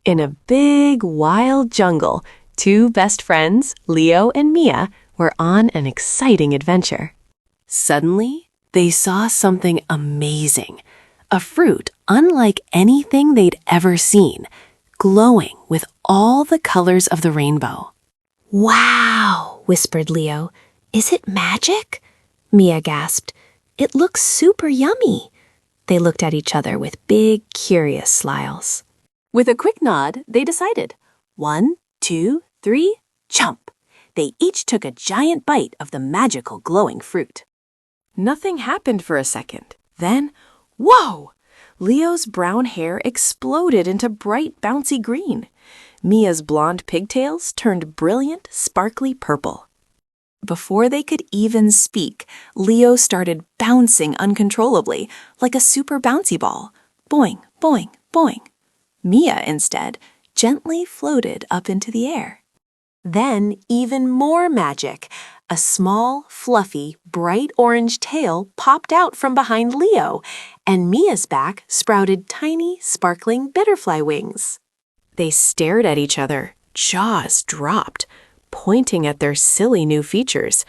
In a big, wild jungle, two best friends, Leo and Mia, were on an exciting adventure. Suddenly, they saw something amazing. A fruit unlike anything they'd ever seen, glowing with all the colors of the rainbow. "Wow," whispered Leo. "Is it magic?" Mia gasped. "It looks super yummy." They looked at each other with big, curious smiles. With a quick nod, they decided. 1, 2, 3, chomp! They each took a giant bite of the magical glowing fruit. Nothing happened for a second. Then, whoa! Leo's brown hair exploded into bright, bouncy green. Mia's blonde pigtails turned brilliant, sparkly purple. Before they could even speak, Leo started bouncing uncontrollably, like a super bouncy ball. Boing, boing, boing. Mia, instead, gently floated up into the air. Then, even more magic. A small, fluffy, bright orange tail popped out from behind Leo, and Mia's back sprouted tiny, sparkling butterfly wings. They stared at each other, jaws dropped, pointing at their silly new features.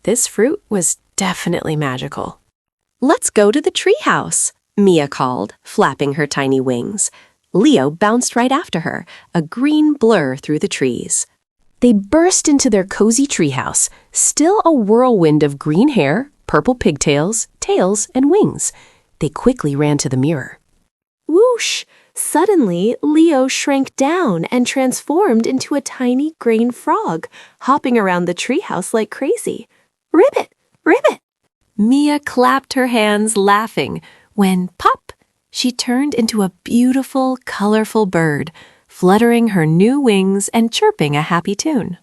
This fruit was definitely magical. "Let's go to the treehouse," Mia called, flapping her tiny wings. Leo bounced right after her, a green blur through the trees. They burst into their cozy treehouse, still a whirlwind of green hair, purple pigtails, tails, and wings. They quickly ran to the mirror. Whoosh! Suddenly, Leo shrank down and transformed into a tiny green frog, hopping around the treehouse like crazy. "Ribbit! Ribbit!" Mia clapped her hands, laughing, when pop! She turned into a beautiful, colorful bird, fluttering her new wings and chirping a happy tune.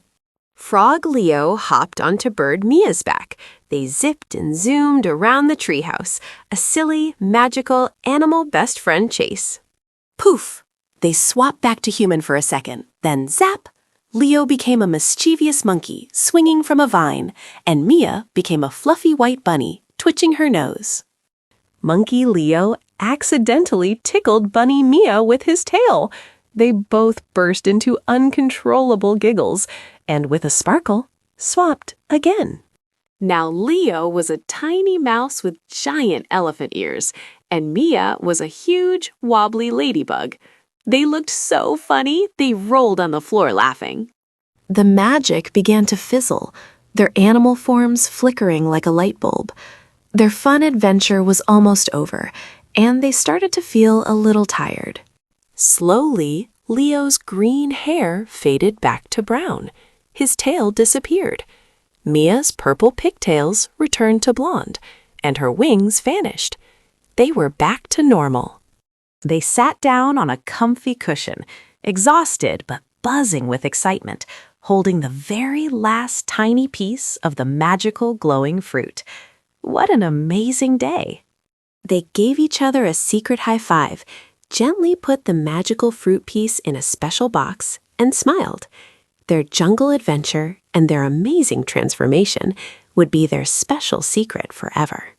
Frog Leo hopped onto Bird Mia's back. They zipped and zoomed around the treehouse, a silly, magical animal best friend chase. Poof! They swapped back to human for a second, then zap! Leo became a mischievous monkey swinging from a vine, and Mia became a fluffy white bunny twitching her nose. Monkey Leo accidentally tickled Bunny Mia with his tail. They both burst into uncontrollable giggles, and with a sparkle, swapped again. Now Leo was a tiny mouse with giant elephant ears, and Mia was a huge, wobbly ladybug. They looked so funny, they rolled on the floor laughing. The magic began to fizzle, their animal forms flickering like a light bulb. Their fun adventure was almost over, and they started to feel a little tired. Slowly, Leo's green hair faded back to brown. His tail disappeared. Mia's purple pigtails returned to blonde, and her wings vanished. They were back to normal. They sat down on a comfy cushion, exhausted but buzzing with excitement, holding the very last tiny piece of the magical glowing fruit. What an amazing day! They gave each other a secret high five, gently put the magical fruit piece in a special box, and smiled. Their jungle adventure and their amazing transformation would be their special secret forever.